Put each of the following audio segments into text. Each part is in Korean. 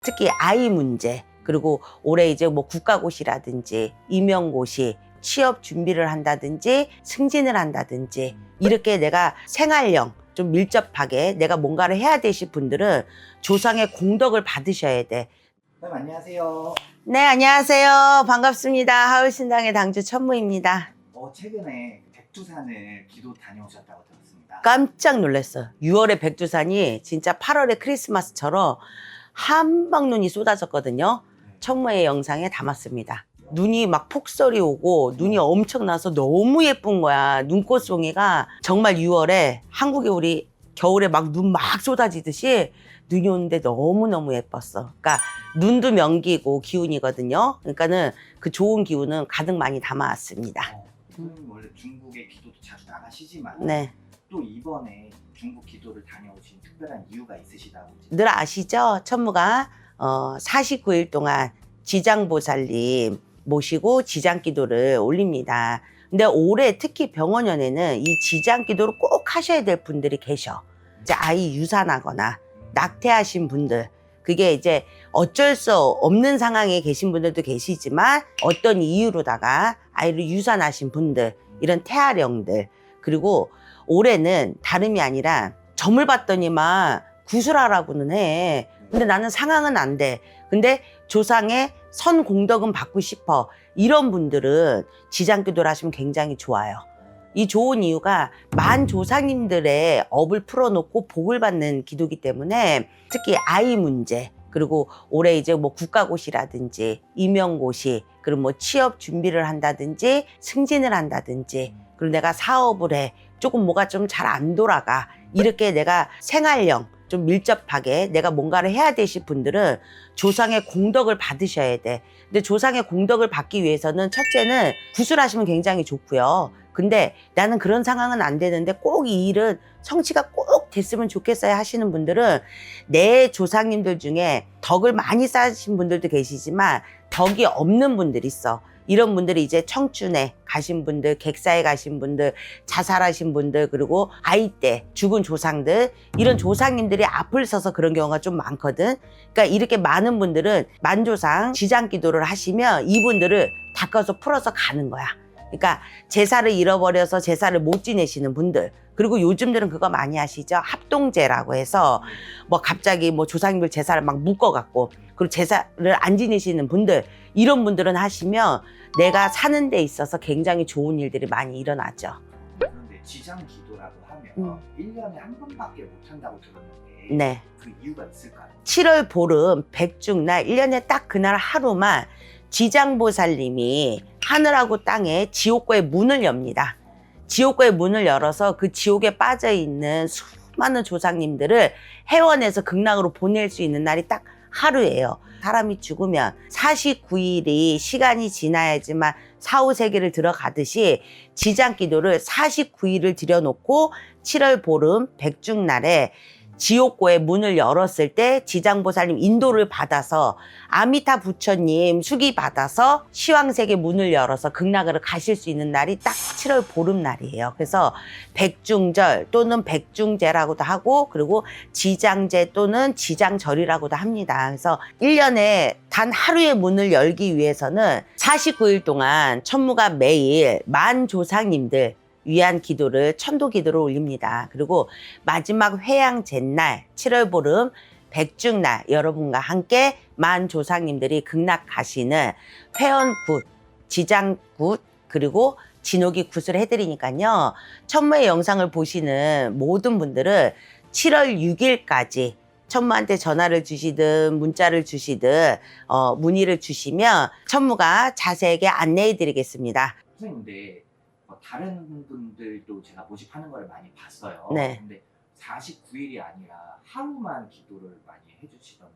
특히 아이 문제, 그리고 올해 이제 뭐 국가고시라든지 임용고시, 취업 준비를 한다든지 승진을 한다든지 이렇게 내가 생활형 좀 밀접하게 내가 뭔가를 해야 되실 분들은 조상의 공덕을 받으셔야 돼. 안녕하세요. 네, 안녕하세요. 반갑습니다. 하울신당의 당주 천무입니다. 최근에 백두산을 기도 다녀오셨다고 들었습니다. 깜짝 놀랐어요. 6월에 백두산이 진짜 8월에 크리스마스처럼 한방눈이 쏟아졌거든요. 천무의 영상에 담았습니다. 눈이 막 폭설이 오고 눈이 엄청나서 너무 예쁜 거야. 눈꽃송이가 정말 6월에 한국에 우리 겨울에 막 눈 막 쏟아지듯이 눈이 오는데 너무너무 예뻤어. 그러니까 눈도 명기고 기운이거든요. 그러니까는 그 좋은 기운은 가득 많이 담아왔습니다. 원래 중국의 기도도 자주 나가시지만 네. 또 이번에 중국 기도를 다녀오신 특별한 이유가 있으시다고. 늘 아시죠? 천무가 49일 동안 지장보살님 모시고 지장기도를 올립니다. 근데 올해 특히 병원연에는 이 지장기도를 꼭 하셔야 될 분들이 계셔. 이제 아이 유산하거나 낙태하신 분들, 그게 이제 어쩔 수 없는 상황에 계신 분들도 계시지만 어떤 이유로다가 아이를 유산하신 분들, 이런 태아령들, 그리고 올해는 다름이 아니라 점을 봤더니만 구술하라고는 해. 근데 나는 상황은 안 돼. 근데 조상의 선 공덕은 받고 싶어. 이런 분들은 지장기도를 하시면 굉장히 좋아요. 이 좋은 이유가 만 조상님들의 업을 풀어놓고 복을 받는 기도이기 때문에 특히 아이 문제, 그리고 올해 이제 뭐 국가고시라든지 임용고시, 그리고 뭐 취업 준비를 한다든지 승진을 한다든지, 그리고 내가 사업을 해. 조금 뭐가 좀 잘 안 돌아가. 이렇게 내가 생활형 좀 밀접하게 내가 뭔가를 해야 되실 분들은 조상의 공덕을 받으셔야 돼. 근데 조상의 공덕을 받기 위해서는 첫째는 구술하시면 굉장히 좋고요. 근데 나는 그런 상황은 안 되는데 꼭 이 일은 성취가 꼭 됐으면 좋겠어요 하시는 분들은 내 조상님들 중에 덕을 많이 쌓으신 분들도 계시지만 덕이 없는 분들이 있어. 이런 분들이 이제 청춘에 가신 분들, 객사에 가신 분들, 자살하신 분들, 그리고 아이 때 죽은 조상들, 이런 조상님들이 앞을 서서 그런 경우가 좀 많거든. 그러니까 이렇게 많은 분들은 만조상 지장기도를 하시면 이분들을 닦아서 풀어서 가는 거야. 그러니까 제사를 잃어버려서 제사를 못 지내시는 분들, 그리고 요즘들은 그거 많이 하시죠. 합동제라고 해서 뭐 갑자기 뭐 조상님들 제사를 막 묶어갖고 그리고 제사를 안 지내시는 분들, 이런 분들은 하시면 내가 사는 데 있어서 굉장히 좋은 일들이 많이 일어나죠. 그런데 지장기도라고 하면 1년에 한 번밖에 못 한다고 들었는데 네. 그 이유가 있을까요? 7월 보름 백중날 1년에 딱 그날 하루만 지장보살님이 하늘하고 땅에 지옥과의 문을 엽니다. 지옥과의 문을 열어서 그 지옥에 빠져있는 수많은 조상님들을 해원해서 극락으로 보낼 수 있는 날이 딱 하루예요. 사람이 죽으면 49일이 시간이 지나야지만 사후세계를 들어가듯이 지장기도를 49일을 들여놓고 7월 보름 백중날에 지옥고의 문을 열었을 때 지장보살님 인도를 받아서 아미타 부처님 수기 받아서 시황세계 문을 열어서 극락으로 가실 수 있는 날이 딱 7월 보름날이에요. 그래서 백중절 또는 백중제라고도 하고, 그리고 지장제 또는 지장절이라고도 합니다. 그래서 1년에 단 하루의 문을 열기 위해서는 49일 동안 천무가 매일 만 조상님들 위한 기도를 천도 기도를 올립니다. 그리고 마지막 회양 잿날 7월 보름 백중날 여러분과 함께 만 조상님들이 극락 가시는 회원굿, 지장굿, 그리고 진옥이 굿을 해드리니까요. 천무의 영상을 보시는 모든 분들은 7월 6일까지 천무한테 전화를 주시든 문자를 주시든 문의를 주시면 천무가 자세하게 안내해 드리겠습니다. 선생님, 근데 다른 분들도 제가 모집하는 걸 많이 봤어요. 네. 근데 49일이 아니라 하루만 기도를 많이 해주시던데.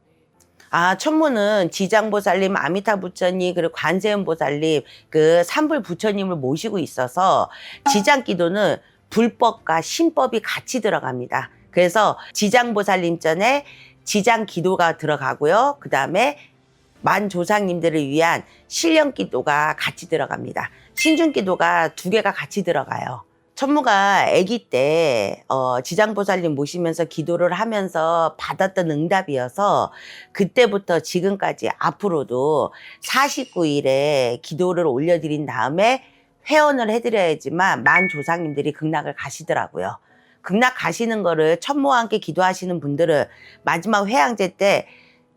천무는 지장보살님, 아미타 부처님, 그리고 관세음보살님, 그 삼불 부처님을 모시고 있어서 지장기도는 불법과 신법이 같이 들어갑니다. 그래서 지장보살님 전에 지장기도가 들어가고요. 그 다음에 만 조상님들을 위한 신령기도가 같이 들어갑니다. 신중기도가 2개가 같이 들어가요. 천무가 아기 때 지장보살님 모시면서 기도를 하면서 받았던 응답이어서 그때부터 지금까지 앞으로도 49일에 기도를 올려드린 다음에 회원을 해드려야지만 만 조상님들이 극락을 가시더라고요. 극락 가시는 거를 천무와 함께 기도하시는 분들은 마지막 회양제 때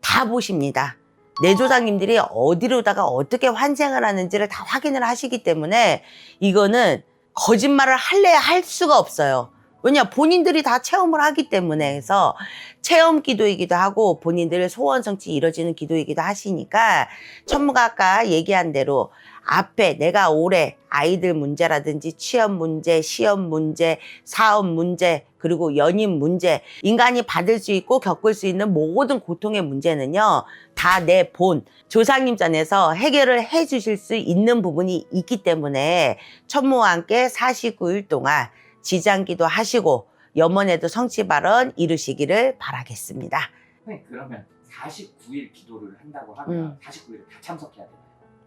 다 보십니다. 내 조상님들이 어디로다가 어떻게 환생을 하는지를 다 확인을 하시기 때문에 이거는 거짓말을 할래야 할 수가 없어요. 왜냐, 본인들이 다 체험을 하기 때문에. 해서 체험 기도이기도 하고 본인들의 소원 성취 이루어지는 기도이기도 하시니까 천무가 아까 얘기한 대로 앞에 내가 올해 아이들 문제라든지 취업 문제, 시험 문제, 사업 문제, 그리고 연인 문제, 인간이 받을 수 있고 겪을 수 있는 모든 고통의 문제는요, 다 내 본, 조상님 전에서 해결을 해 주실 수 있는 부분이 있기 때문에 천무와 함께 49일 동안 지장기도 하시고 염원에도 성취 발언 이루시기를 바라겠습니다. 선생님, 그러면 49일 기도를 한다고 하면 49일에 다 참석해야 되나요?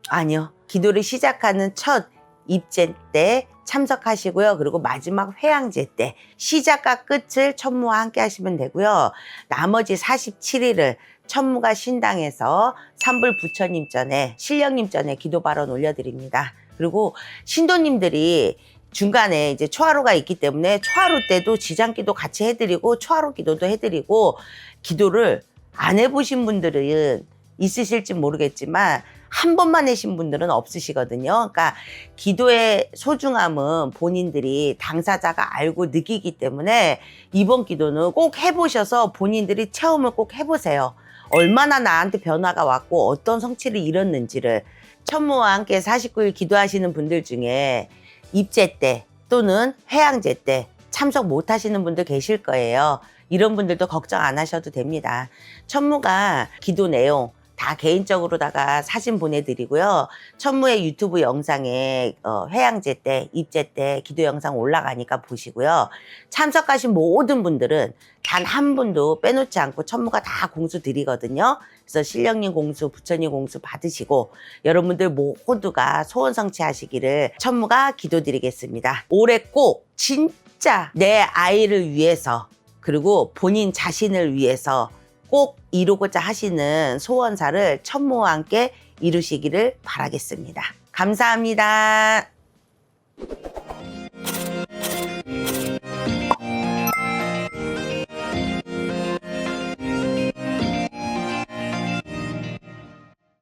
아니요. 기도를 시작하는 첫 입제 때 참석하시고요. 그리고 마지막 회양제 때 시작과 끝을 천무와 함께 하시면 되고요. 나머지 47일을 천무가 신당에서 산불 부처님 전에, 신령님 전에 기도 발언 올려드립니다. 그리고 신도님들이 중간에 이제 초하루가 있기 때문에 초하루 때도 지장기도 같이 해드리고 초하루 기도도 해드리고, 기도를 안 해보신 분들은 있으실지 모르겠지만 한 번만 하신 분들은 없으시거든요. 그러니까 기도의 소중함은 본인들이 당사자가 알고 느끼기 때문에 이번 기도는 꼭 해보셔서 본인들이 체험을 꼭 해보세요. 얼마나 나한테 변화가 왔고 어떤 성취를 이뤘는지를. 천무와 함께 49일 기도하시는 분들 중에 입제 때 또는 회양제 때 참석 못 하시는 분들 계실 거예요. 이런 분들도 걱정 안 하셔도 됩니다. 천무가 기도 내용 다 개인적으로다가 사진 보내드리고요. 천무의 유튜브 영상에 회양제 때, 입제 때 기도 영상 올라가니까 보시고요. 참석하신 모든 분들은 단 한 분도 빼놓지 않고 천무가 다 공수 드리거든요. 그래서 신령님 공수, 부처님 공수 받으시고 여러분들 모두가 소원 성취하시기를 천무가 기도드리겠습니다. 올해 꼭 진짜 내 아이를 위해서, 그리고 본인 자신을 위해서 꼭 이루고자 하시는 소원사를 천무와 함께 이루시기를 바라겠습니다. 감사합니다.